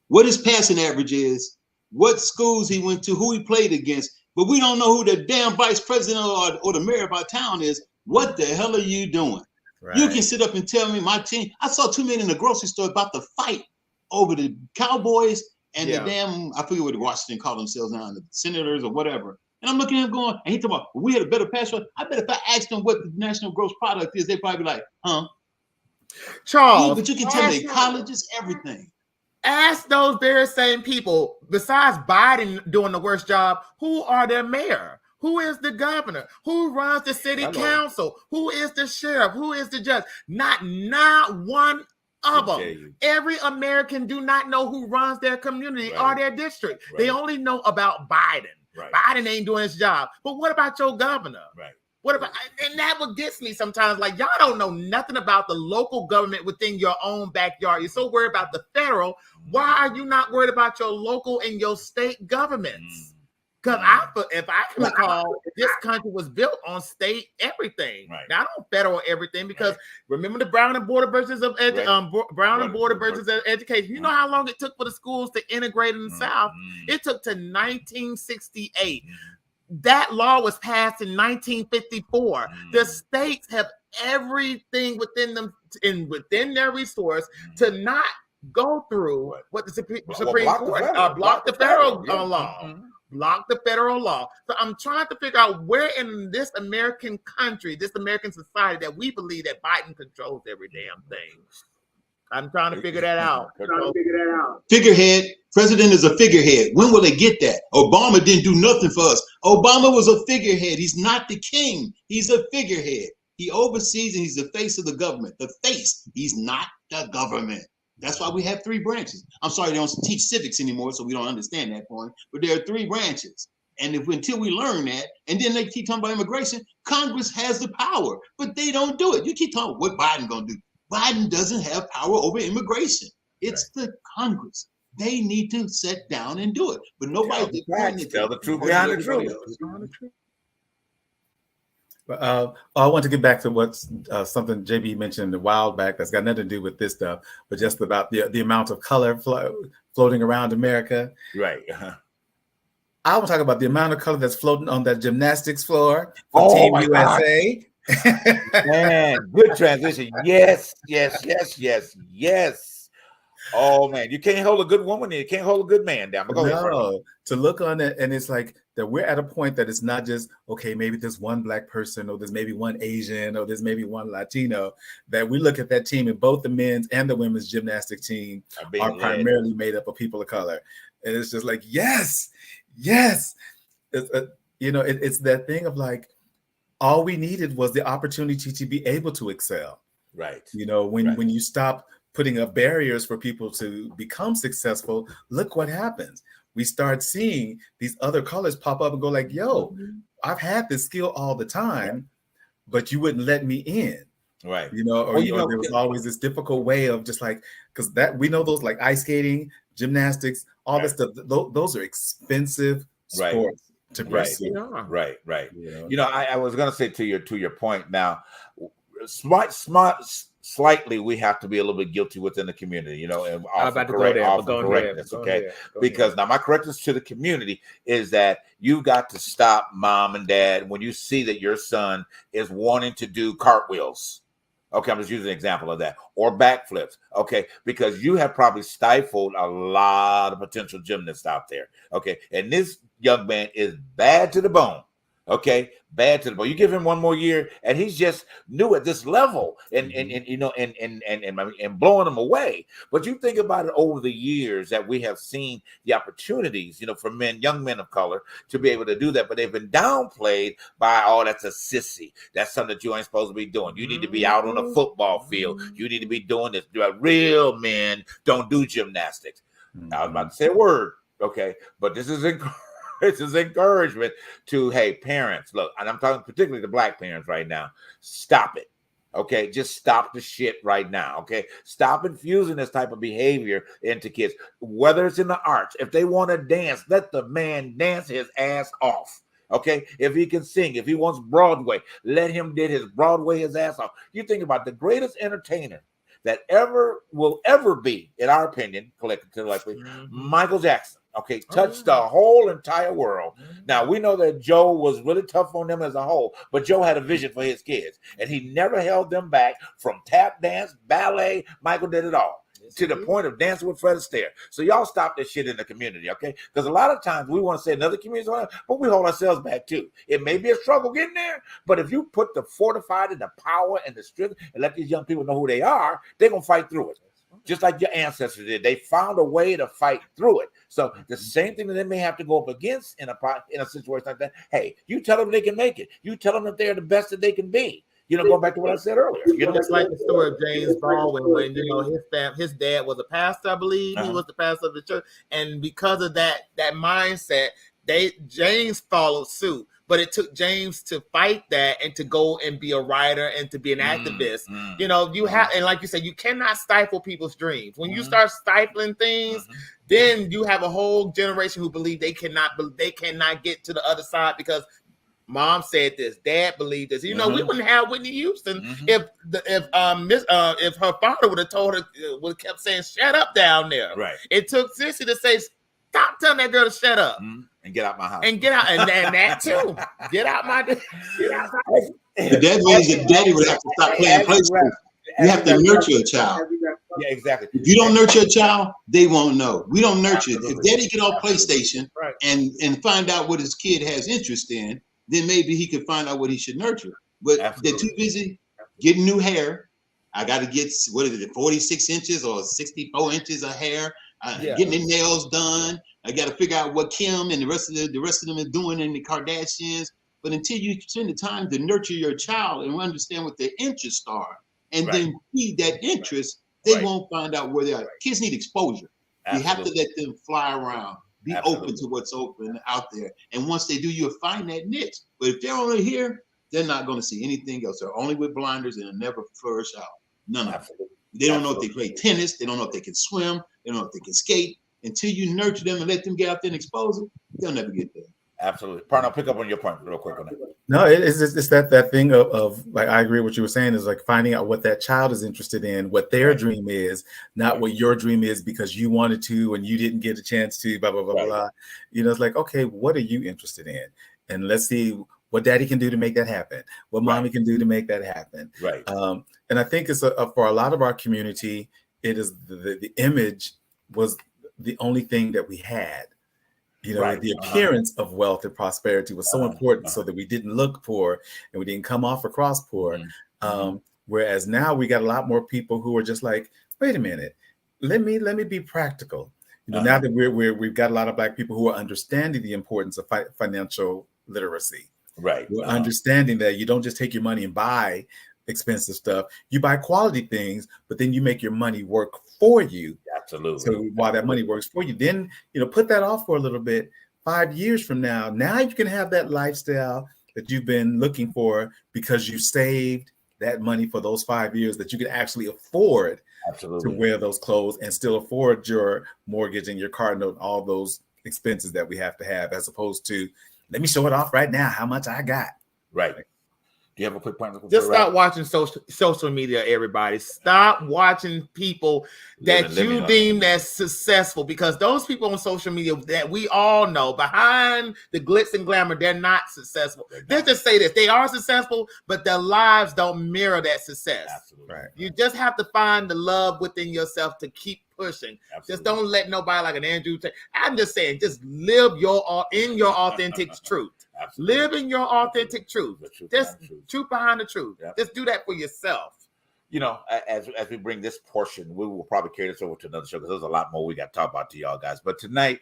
what his passing average is, what schools he went to, who he played against, but we don't know who the damn vice president or the mayor of our town is, what the hell are you doing? Right. You can sit up and tell me my team. I saw two men in the grocery store about to fight over the Cowboys and the damn, I forget what Washington called themselves now, the Senators or whatever. And I'm looking at him going, and he talking about, well, we had a better pass rush. I bet if I asked them what the national gross product is, they'd probably be like, huh? Charles. Yeah, but you can tell me colleges, everything. Ask those very same people, besides Biden doing the worst job, who are their mayor? Who is the governor? Who runs the city council? Who is the sheriff? Who is the judge? Not one of them. Every American do not know who runs their community or their district. They only know about Biden. Biden ain't doing his job. But what about your governor? What about, and that what gets me sometimes, like y'all don't know nothing about the local government within your own backyard. You're so worried about the federal. Why are you not worried about your local and your state governments? Because if I can recall, this country was built on state everything, not on federal everything. Because remember the Brown and Board of Burgesses of Brown and Board of Burgesses of Education. You know how long it took for the schools to integrate in the South? It took to 1968. That law was passed in 1954. The states have everything within them and within their resource to not go through what the Supreme Court block the federal law. Block the federal law. So I'm trying to figure out where in this American country, this American society, that we believe that Biden controls every damn thing. I'm trying to figure that out. Figurehead. President is a figurehead. When will they get that? Obama didn't do nothing for us. Obama was a figurehead. He's not the king. He's a figurehead. He oversees and he's the face of the government. The face. He's not the government. That's why we have 3 branches. I'm sorry, they don't teach civics anymore, so we don't understand that point. But there are 3 branches. And until we learn that, and then they keep talking about immigration, Congress has the power, but they don't do it. You keep talking about what Biden gonna do. Biden doesn't have power over immigration. It's the Congress. They need to sit down and do it. But nobody tell the truth behind the truth. I want to get back to what's something JB mentioned a while back that's got nothing to do with this stuff, but just about the amount of color floating around America. Right. I want to talk about the amount of color that's floating on that gymnastics floor for Team USA. Man, good transition. Yes. Oh man, you can't hold a good woman and you can't hold a good man down. But go ahead. To look on it, and it's like that we're at a point that it's not just okay, maybe there's one black person, or there's maybe one Asian, or there's maybe one Latino. That we look at that team, and both the men's and the women's gymnastic team are primarily made up of people of color, and it's just like yes. It's it's that thing of like all we needed was the opportunity to be able to excel. Right. When you stop putting up barriers for people to become successful, look what happens. We start seeing these other colors pop up and go like, yo, I've had this skill all the time, but you wouldn't let me in. Right. There was always this difficult way of just like, because that we know those like ice skating, gymnastics, all this stuff, those are expensive sports to pursue. Right. I was gonna say to your point now, slightly we have to be a little bit guilty within the community, and I'm about to go there, correctness, okay? Because now my correctness to the community is that you've got to stop mom and dad when you see that your son is wanting to do cartwheels. Okay, I'm just using an example of that, or backflips. Okay, because you have probably stifled a lot of potential gymnasts out there. Okay, and this young man is bad to the bone. Okay, bad to the bone. You give him one more year, and he's just new at this level, and blowing him away. But you think about it over the years that we have seen the opportunities, for young men of color to be able to do that, but they've been downplayed by, oh, that's a sissy. That's something that you ain't supposed to be doing. You need to be out on a football field. You need to be doing this. Real men don't do gymnastics. I was about to say a word, okay, but this is encouragement to, hey, parents, look, and I'm talking particularly to black parents right now, stop it. Okay, just stop the shit right now. Okay, stop infusing this type of behavior into kids, whether it's in the arts. If they want to dance, let the man dance his ass off. Okay, if he can sing, if he wants Broadway, let him did his Broadway his ass off. You think about the greatest entertainer that will ever be, in our opinion, collectively, Michael Jackson. Okay, touched the whole entire world. Now, we know that Joe was really tough on them as a whole, but Joe had a vision for his kids, and he never held them back from tap dance, ballet. Michael did it all, to the point of dancing with Fred Astaire. So y'all stop this shit in the community, okay? Because a lot of times we want to say another community, but we hold ourselves back too. It may be a struggle getting there, but if you put the fortified and the power and the strength and let these young people know who they are, they're going to fight through it. Just like your ancestors did. They found a way to fight through it. So the same thing that they may have to go up against in a situation like that, hey, you tell them they can make it. You tell them that they're the best that they can be. Going back to what I said earlier. Just like the story of James Baldwin, when his dad was a pastor, I believe. He was the pastor of the church. And because of that mindset, James followed suit. but it took James to fight that and to go and be a writer and to be an activist. You know, you have, and like you said, you cannot stifle people's dreams. When you start stifling things, then you have a whole generation who believe they cannot get to the other side because Mom said this, Dad believed this. You know, we wouldn't have Whitney Houston if her father would have told her, would have kept saying, "Shut up down there." Right. It took Sissy to say, "Stop telling that girl to shut up and get out my house and get out," and that too. Get out my. That means that daddy would have to stop playing PlayStation. You have to nurture a child. Yeah, exactly. If you don't nurture a child, they won't know. We don't nurture. If daddy get off PlayStation and find out what his kid has interest in, then maybe he could find out what he should nurture. But they're too busy getting new hair. I got to get, 46 inches or 64 inches of hair. Getting their nails done. I got to figure out what Kim and the rest of them are doing in the Kardashians. But until you spend the time to nurture your child and understand what their interests are, and then feed that interest, they won't find out where they are. Kids need exposure. You have to let them fly around. Be open to what's open out there. And once they do, you'll find that niche. But if they're only here, they're not going to see anything else. They're only with blinders and it'll never flourish out. None of them. They don't know if they play tennis. They don't know if they can swim. They don't know if they can skate. Until you nurture them and let them get out there and expose them, they'll never get there. Absolutely. Pardon, I'll pick up on your point real quick on that. No, it's that thing of like, I agree with what you were saying, is like finding out what that child is interested in, what their dream is, not what your dream is because you wanted to and you didn't get a chance to, blah, blah, blah, blah. You know, it's like, okay, what are you interested in? And let's see what daddy can do to make that happen, what mommy can do to make that happen. Right. And I think it's for a lot of our community, it is the image was the only thing that we had. You know, the appearance of wealth and prosperity was so important so that we didn't look poor and we didn't come off across poor. Whereas now we got a lot more people who are just like, wait a minute, let me be practical. You know, now that we've got a lot of Black people who are understanding the importance of financial literacy. Right. We're understanding that you don't just take your money and buy expensive stuff. You buy quality things, but then you make your money work for you. Absolutely. So while that money works for you, then, you know, put that off for a little bit. 5 years from now you can have that lifestyle that you've been looking for because you saved that money for those 5 years that you can actually afford to wear those clothes and still afford your mortgage and your car note, all those expenses that we have to have, as opposed to, let me show it off right now, how much I got. Right. Do you have a quick point? Just stop watching social media, everybody. Stop watching people that you deem as successful, because those people on social media that we all know behind the glitz and glamour, they're not successful. Let's just say this. They are successful, but their lives don't mirror that success. Absolutely. Right. You just have to find the love within yourself to keep pushing. Absolutely. Just don't let nobody like an Andrew. I'm just saying, just live in your authentic truth. Absolutely. Live in your authentic truth. Just truth behind the truth. Yep. Just do that for yourself. You know, as we bring this portion, we will probably carry this over to another show because there's a lot more we got to talk about to y'all guys. But tonight,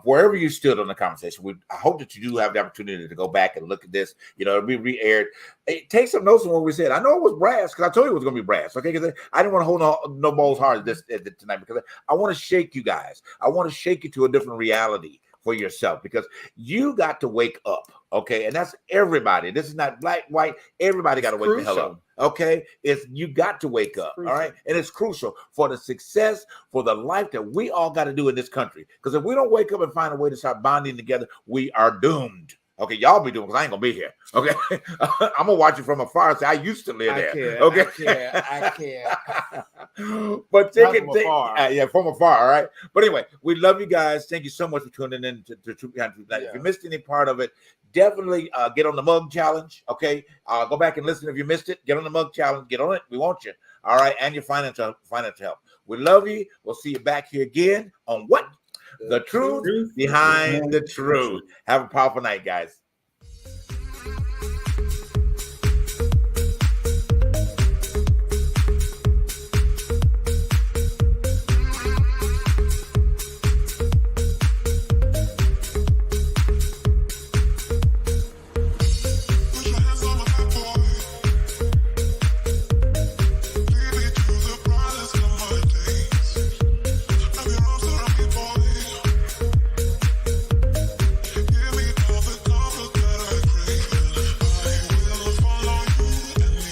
wherever you stood on the conversation, I hope that you do have the opportunity to go back and look at this. You know, it'll be re-aired. Hey, take some notes on what we said. I know it was brass because I told you it was going to be brass. Okay, because I didn't want to hold no balls hard tonight because I want to shake you guys. I want to shake you to a different reality for yourself, because you got to wake up, okay? And that's everybody. This is not black, white. Everybody got to wake the hell up, okay? You got to wake up, all right? And it's crucial for the success, for the life that we all got to do in this country. Because if we don't wake up and find a way to start bonding together, we are doomed. Okay, y'all be doing, because I ain't gonna be here. Okay, I'm gonna watch it from afar and say I used to live there. I can't. But from afar. All right. But anyway, we love you guys. Thank you so much for tuning in to Truth Behind Truth. If you missed any part of it, definitely get on the mug challenge. Okay, go back and listen if you missed it. Get on the mug challenge. Get on it. We want you. All right, and your financial help. We love you. We'll see you back here again on what? The truth behind the truth. Have a powerful night, guys.